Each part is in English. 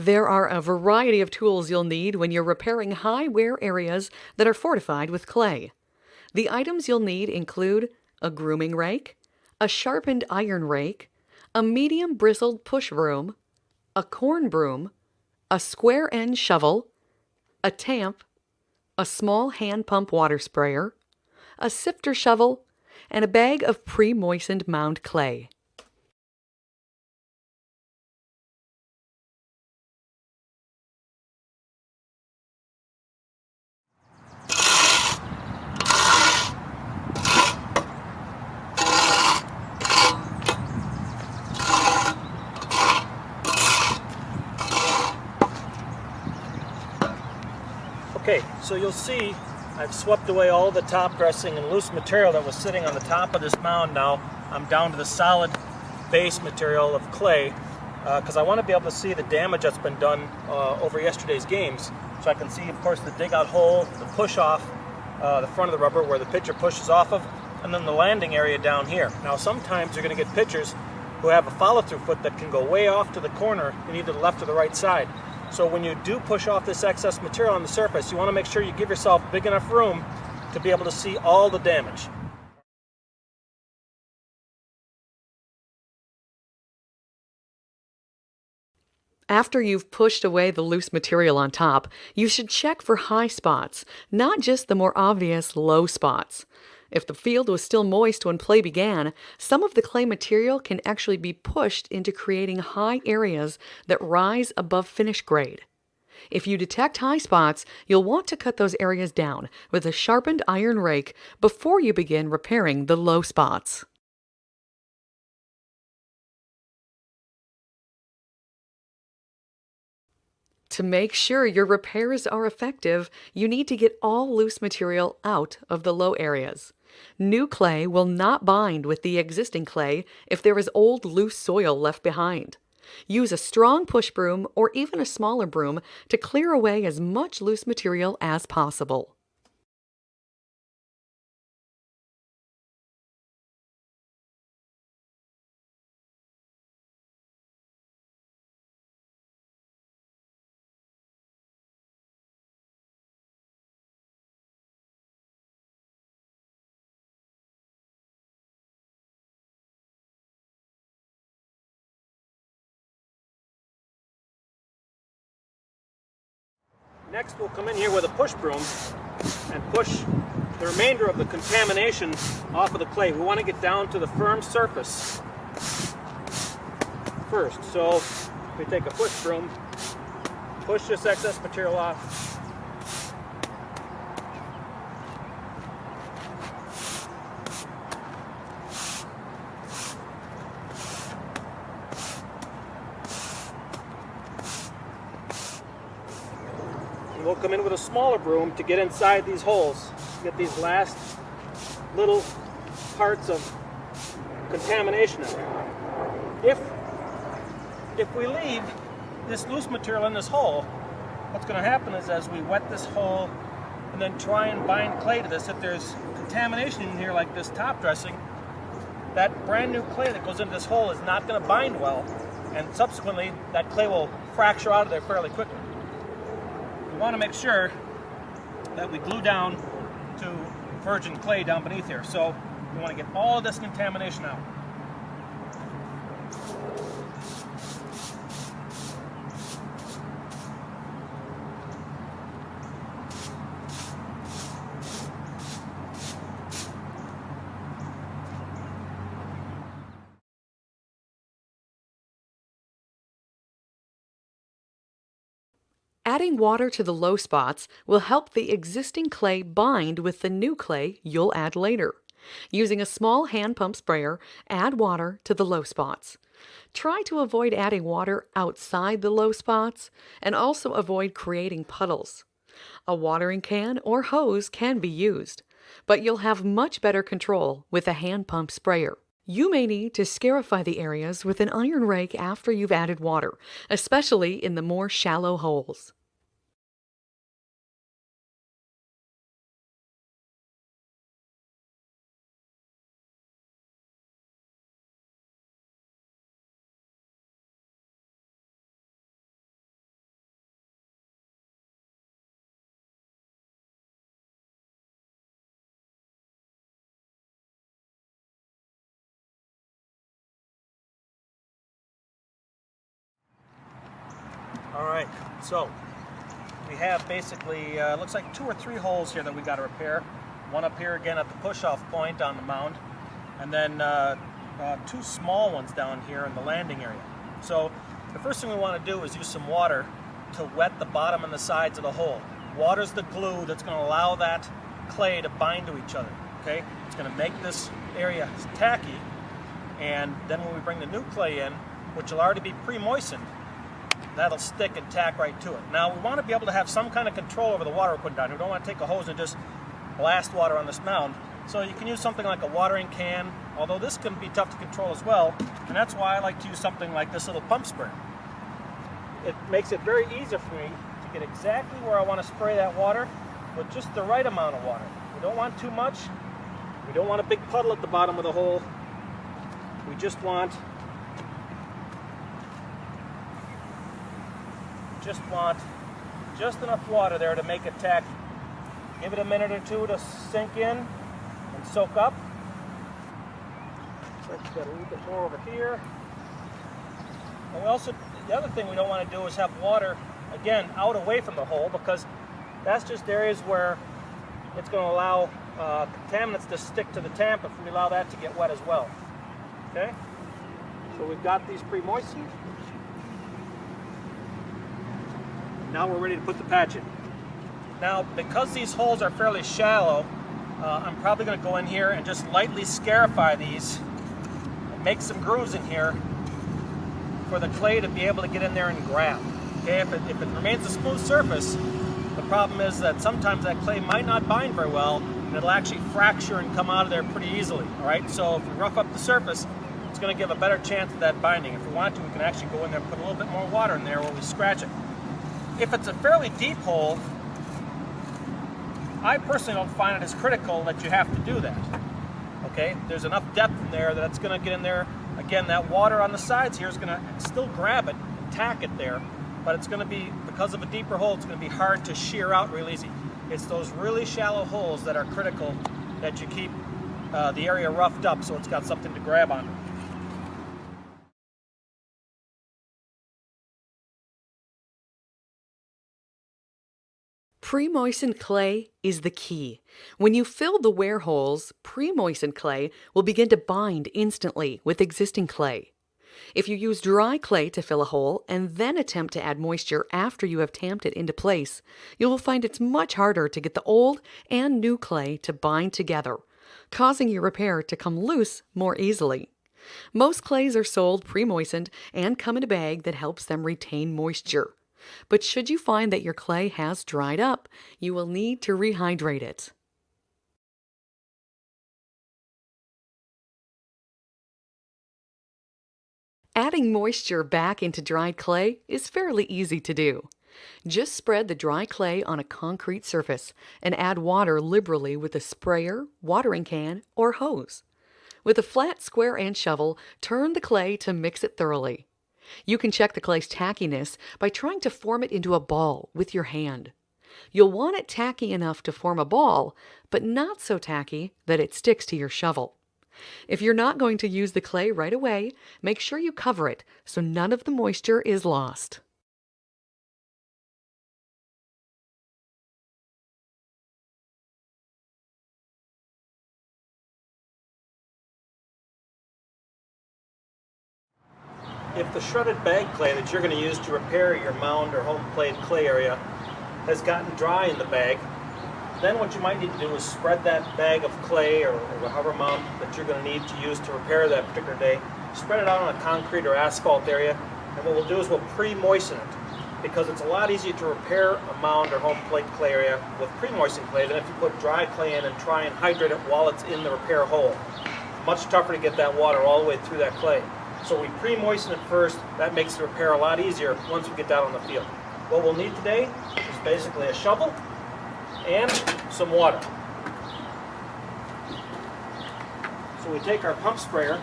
There are a variety of tools you'll need when you're repairing high wear areas that are fortified with clay. The items you'll need include a grooming rake, a sharpened iron rake, a medium bristled push broom, a corn broom, a square end shovel, a tamp, a small hand pump water sprayer, a sifter shovel, and a bag of pre-moistened mound clay. Okay, so you'll see I've swept away all the top dressing and loose material that was sitting on the top of this mound. Now I'm down to the solid base material of clay because I want to be able to see the damage that's been done over yesterday's games. So I can see, of course, the dig out hole, the push off, the front of the rubber where the pitcher pushes off of, and then the landing area down here. Now sometimes you're going to get pitchers who have a follow-through foot that can go way off to the corner in either the left or the right side. So when you do push off this excess material on the surface, you want to make sure you give yourself big enough room to be able to see all the damage. After you've pushed away the loose material on top, you should check for high spots, not just the more obvious low spots. If the field was still moist when play began, some of the clay material can actually be pushed into creating high areas that rise above finish grade. If you detect high spots, you'll want to cut those areas down with a sharpened iron rake before you begin repairing the low spots. To make sure your repairs are effective, you need to get all loose material out of the low areas. New clay will not bind with the existing clay if there is old loose soil left behind. Use a strong push broom or even a smaller broom to clear away as much loose material as possible. Next we'll come in here with a push broom and push the remainder of the contamination off of the clay. We want to get down to the firm surface first. So we take a push broom, push this excess material off. And we'll come in with a smaller broom to get inside these holes, get these last little parts of contamination out. If we leave this loose material in this hole, what's going to happen is as we wet this hole and then try and bind clay to this, if there's contamination in here like this top dressing, that brand new clay that goes into this hole is not going to bind well, and subsequently that clay will fracture out of there fairly quickly. We want to make sure that we glue down to virgin clay down beneath here. So we want to get all of this contamination out. Adding water to the low spots will help the existing clay bind with the new clay you'll add later. Using a small hand pump sprayer, add water to the low spots. Try to avoid adding water outside the low spots and also avoid creating puddles. A watering can or hose can be used, but you'll have much better control with a hand pump sprayer. You may need to scarify the areas with an iron rake after you've added water, especially in the more shallow holes. All right, so we have basically, looks like 2 or 3 holes here that we got to repair. One up here again at the push-off point on the mound, and then 2 small ones down here in the landing area. So the first thing we want to do is use some water to wet the bottom and the sides of the hole. Water's the glue that's going to allow that clay to bind to each other. Okay, it's going to make this area tacky, and then when we bring the new clay in, which will already be pre-moistened, that'll stick and tack right to it. Now we want to be able to have some kind of control over the water we're putting down. We don't want to take a hose and just blast water on this mound. So you can use something like a watering can, although this can be tough to control as well, and that's why I like to use something like this little pump sprayer. It makes it very easy for me to get exactly where I want to spray that water with just the right amount of water. We don't want too much. We don't want a big puddle at the bottom of the hole. We just want just enough water there to make it tacky. Give it a minute or two to sink in and soak up. So I've got a little bit more over here. And we also, the other thing we don't want to do is have water, again, out away from the hole, because that's just areas where it's going to allow contaminants to stick to the tamp if we allow that to get wet as well. Okay? So we've got these pre-moistened. Now we're ready to put the patch in. Now, because these holes are fairly shallow, I'm probably going to go in here and just lightly scarify these and make some grooves in here for the clay to be able to get in there and grab. Okay, if it remains a smooth surface, the problem is that sometimes that clay might not bind very well, and it'll actually fracture and come out of there pretty easily. All right, so if we rough up the surface, it's going to give a better chance of that binding. If we want to, we can actually go in there and put a little bit more water in there while we scratch it. If it's a fairly deep hole, I personally don't find it as critical that you have to do that. Okay, there's enough depth in there that it's going to get in there. Again, that water on the sides here is going to still grab it and tack it there, but it's going to be, because of a deeper hole, it's going to be hard to shear out real easy. It's those really shallow holes that are critical that you keep the area roughed up so it's got something to grab onto. Pre-moistened clay is the key. When you fill the wear holes, pre-moistened clay will begin to bind instantly with existing clay. If you use dry clay to fill a hole and then attempt to add moisture after you have tamped it into place, you will find it's much harder to get the old and new clay to bind together, causing your repair to come loose more easily. Most clays are sold pre-moistened and come in a bag that helps them retain moisture. But should you find that your clay has dried up, you will need to rehydrate it. Adding moisture back into dried clay is fairly easy to do. Just spread the dry clay on a concrete surface and add water liberally with a sprayer, watering can, or hose. With a flat square and shovel, turn the clay to mix it thoroughly. You can check the clay's tackiness by trying to form it into a ball with your hand. You'll want it tacky enough to form a ball, but not so tacky that it sticks to your shovel. If you're not going to use the clay right away, make sure you cover it so none of the moisture is lost. If the shredded bag clay that you're going to use to repair your mound or home played clay area has gotten dry in the bag, then what you might need to do is spread that bag of clay or however amount that you're going to need to use to repair that particular day, spread it out on a concrete or asphalt area, and what we'll do is we'll pre-moisten it, because it's a lot easier to repair a mound or home plate clay area with pre-moistened clay than if you put dry clay in and try and hydrate it while it's in the repair hole. It's much tougher to get that water all the way through that clay. So we pre-moisten it first. That makes the repair a lot easier once we get down on the field. What we'll need today is basically a shovel and some water. So we take our pump sprayer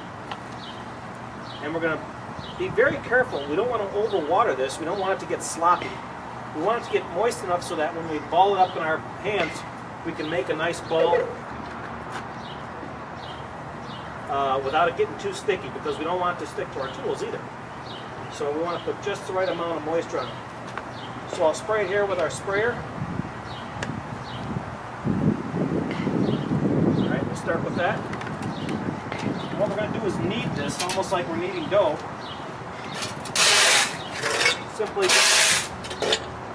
and we're going to be very careful. We don't want to overwater this. We don't want it to get sloppy. We want it to get moist enough so that when we ball it up in our hands, we can make a nice ball without it getting too sticky, because we don't want it to stick to our tools either. So we want to put just the right amount of moisture on it. So I'll spray it here with our sprayer. Alright, we'll start with that. What we're going to do is knead this, almost like we're kneading dough. Simply just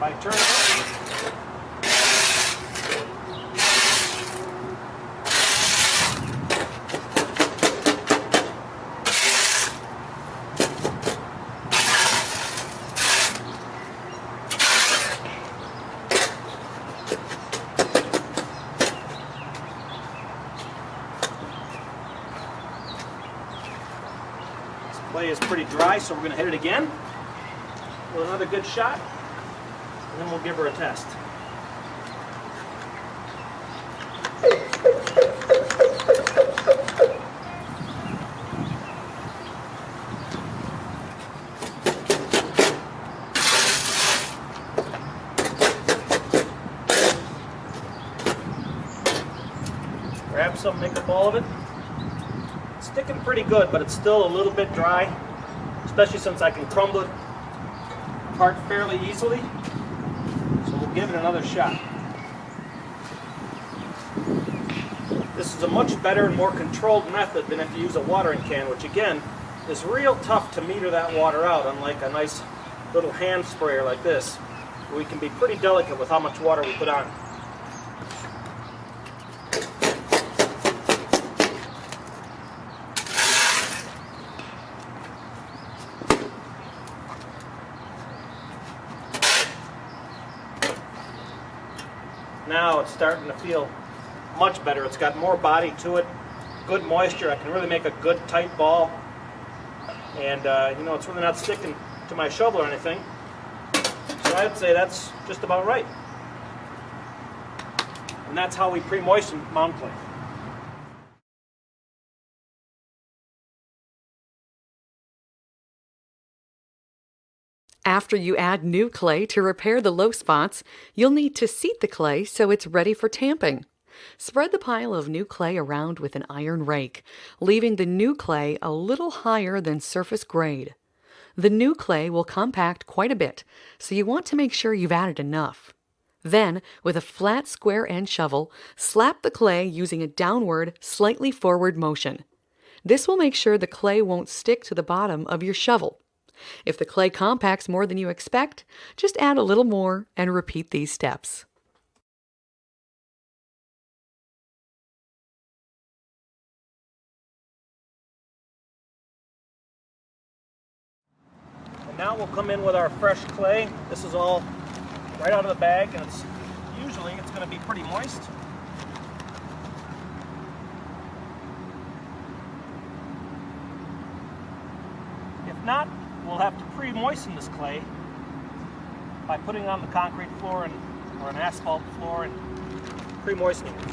by turning it. Clay is pretty dry, so we're going to hit it again with another good shot, and then we'll give her a test. Grab some, make a ball of it. Sticking pretty good, but it's still a little bit dry, especially since I can crumble it apart fairly easily. So we'll give it another shot. This is a much better and more controlled method than if you use a watering can, which again is real tough to meter that water out, unlike a nice little hand sprayer like this, where we can be pretty delicate with how much water we put on. Now it's starting to feel much better. It's got more body to it, good moisture. I can really make a good tight ball, and you know, it's really not sticking to my shovel or anything. So I'd say that's just about right. And that's how we pre-moisten mound clay. After you add new clay to repair the low spots, you'll need to seat the clay so it's ready for tamping. Spread the pile of new clay around with an iron rake, leaving the new clay a little higher than surface grade. The new clay will compact quite a bit, so you want to make sure you've added enough. Then, with a flat square end shovel, slap the clay using a downward, slightly forward motion. This will make sure the clay won't stick to the bottom of your shovel. If the clay compacts more than you expect, just add a little more and repeat these steps. And now we'll come in with our fresh clay. This is all right out of the bag, and usually it's going to be pretty moist. If not, we'll have to pre-moisten this clay by putting it on the concrete floor or an asphalt floor and pre-moistening it.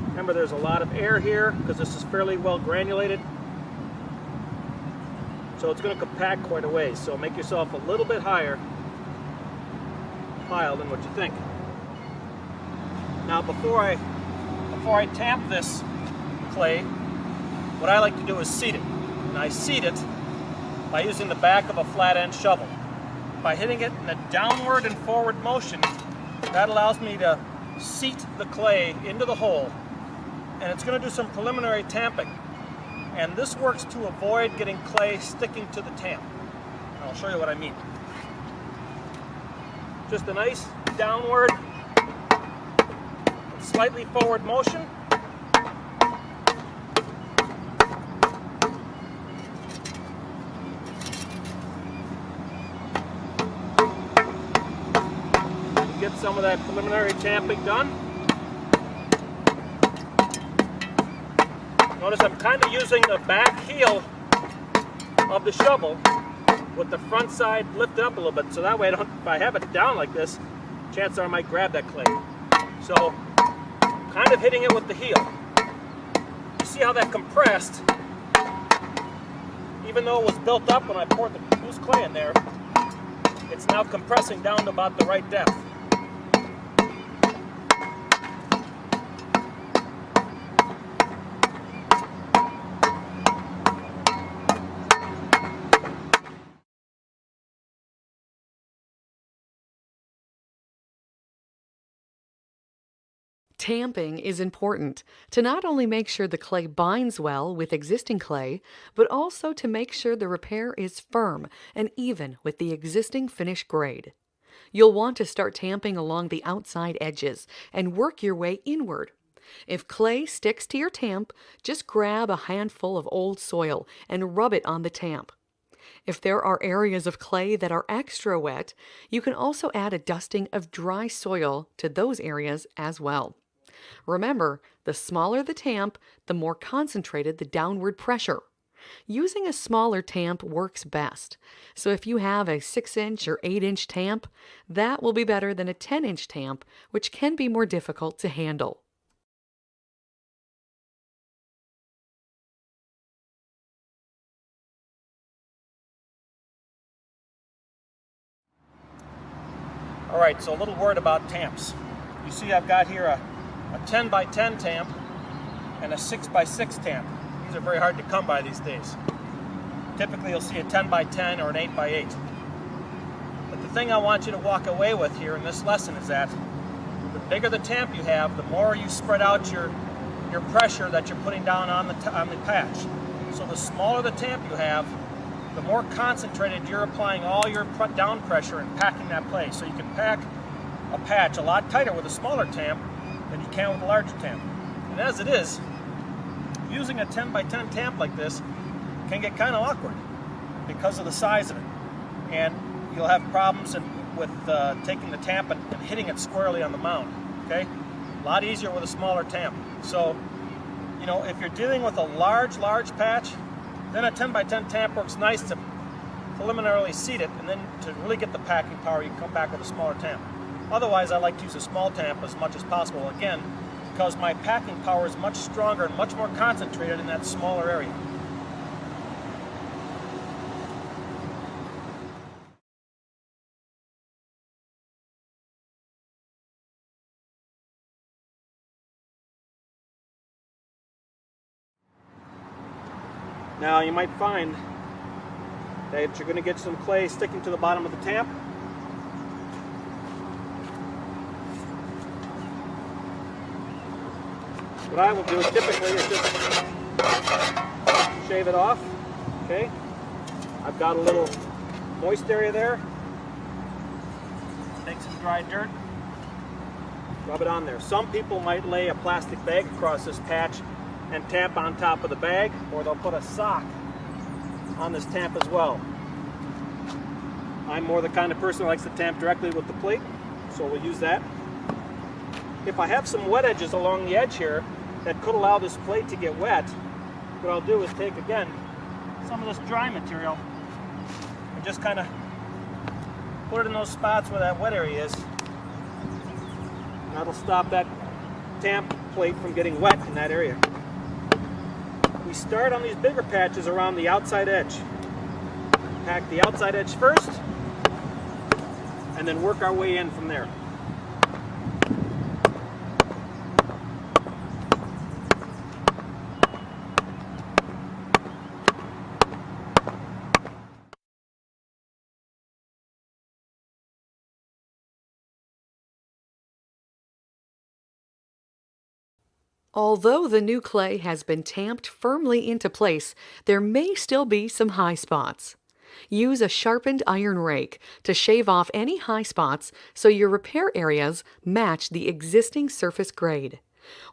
Remember, there's a lot of air here because this is fairly well granulated. So it's going to compact quite a ways. So make yourself a little bit higher pile than what you think. Now before I tamp this clay, what I like to do is seat it. And I seat it by using the back of a flat end shovel. By hitting it in a downward and forward motion, that allows me to seat the clay into the hole. And it's going to do some preliminary tamping. And this works to avoid getting clay sticking to the tamp. And I'll show you what I mean. Just a nice downward, slightly forward motion. Get some of that preliminary tamping done. Notice I'm kind of using the back heel of the shovel with the front side lifted up a little bit, so that way if I have it down like this, chances are I might grab that clay. So, kind of hitting it with the heel. You see how that compressed, even though it was built up when I poured the loose clay in there, it's now compressing down to about the right depth. Tamping is important to not only make sure the clay binds well with existing clay, but also to make sure the repair is firm and even with the existing finish grade. You'll want to start tamping along the outside edges and work your way inward. If clay sticks to your tamp, just grab a handful of old soil and rub it on the tamp. If there are areas of clay that are extra wet, you can also add a dusting of dry soil to those areas as well. Remember, the smaller the tamp, the more concentrated the downward pressure. Using a smaller tamp works best. So if you have a 6-inch or 8-inch tamp, that will be better than a 10-inch tamp, which can be more difficult to handle. All right, so a little word about tamps. You see I've got here a 10 by 10 tamp and a 6 by 6 tamp. These are very hard to come by these days. Typically you'll see a 10 by 10 or an 8 by 8. But the thing I want you to walk away with here in this lesson is that the bigger the tamp you have, the more you spread out your pressure that you're putting down on the patch. So the smaller the tamp you have, the more concentrated you're applying all your down pressure and packing that clay. So you can pack a patch a lot tighter with a smaller tamp than you can with a larger tamp. And as it is, using a 10 by 10 tamp like this can get kind of awkward because of the size of it. And you'll have problems with taking the tamp and hitting it squarely on the mound. Okay? A lot easier with a smaller tamp. So, you know, if you're dealing with a large patch, then a 10 by 10 tamp works nice to preliminarily seat it, and then to really get the packing power, you can come back with a smaller tamp. Otherwise, I like to use a small tamp as much as possible, again, because my packing power is much stronger and much more concentrated in that smaller area. Now you might find that you're going to get some clay sticking to the bottom of the tamp. What I will do typically is just shave it off. Okay, I've got a little moist area there. Take some dry dirt, rub it on there. Some people might lay a plastic bag across this patch and tamp on top of the bag, or they'll put a sock on this tamp as well. I'm more the kind of person who likes to tamp directly with the plate, so we'll use that. If I have some wet edges along the edge here that could allow this plate to get wet, what I'll do is take, again, some of this dry material and just kind of put it in those spots where that wet area is. That'll stop that tamp plate from getting wet in that area. We start on these bigger patches around the outside edge. Pack the outside edge first, and then work our way in from there. Although the new clay has been tamped firmly into place, there may still be some high spots. Use a sharpened iron rake to shave off any high spots so your repair areas match the existing surface grade.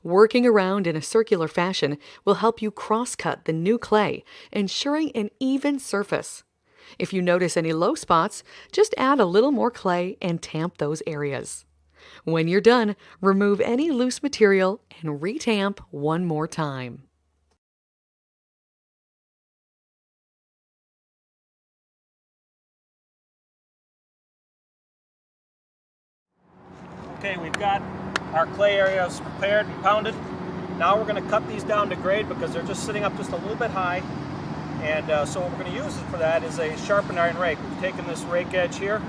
Working around in a circular fashion will help you cross-cut the new clay, ensuring an even surface. If you notice any low spots, just add a little more clay and tamp those areas. When you're done, remove any loose material and retamp one more time. Okay, we've got our clay areas prepared and pounded. Now we're going to cut these down to grade because they're just sitting up just a little bit high. And so what we're going to use for that is a sharpened iron rake. We've taken this rake edge here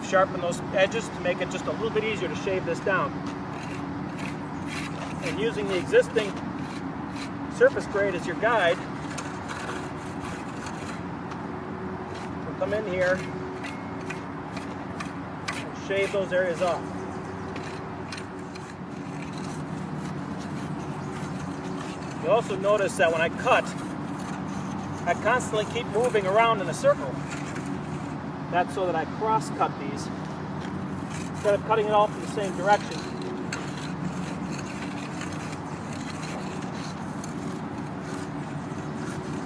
we've sharpened those edges to make it just a little bit easier to shave this down. And using the existing surface grade as your guide, we'll come in here and shave those areas off. You'll also notice that when I cut, I constantly keep moving around in a circle. That's so that I cross-cut these instead of cutting it all from the same direction.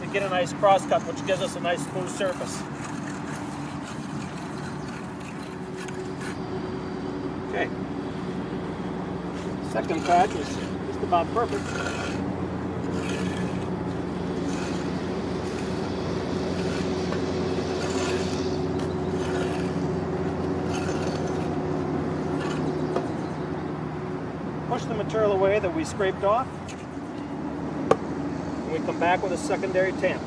To get a nice cross-cut, which gives us a nice smooth surface. Okay. Second patch is just about perfect. Push the material away that we scraped off, and we come back with a secondary tamp.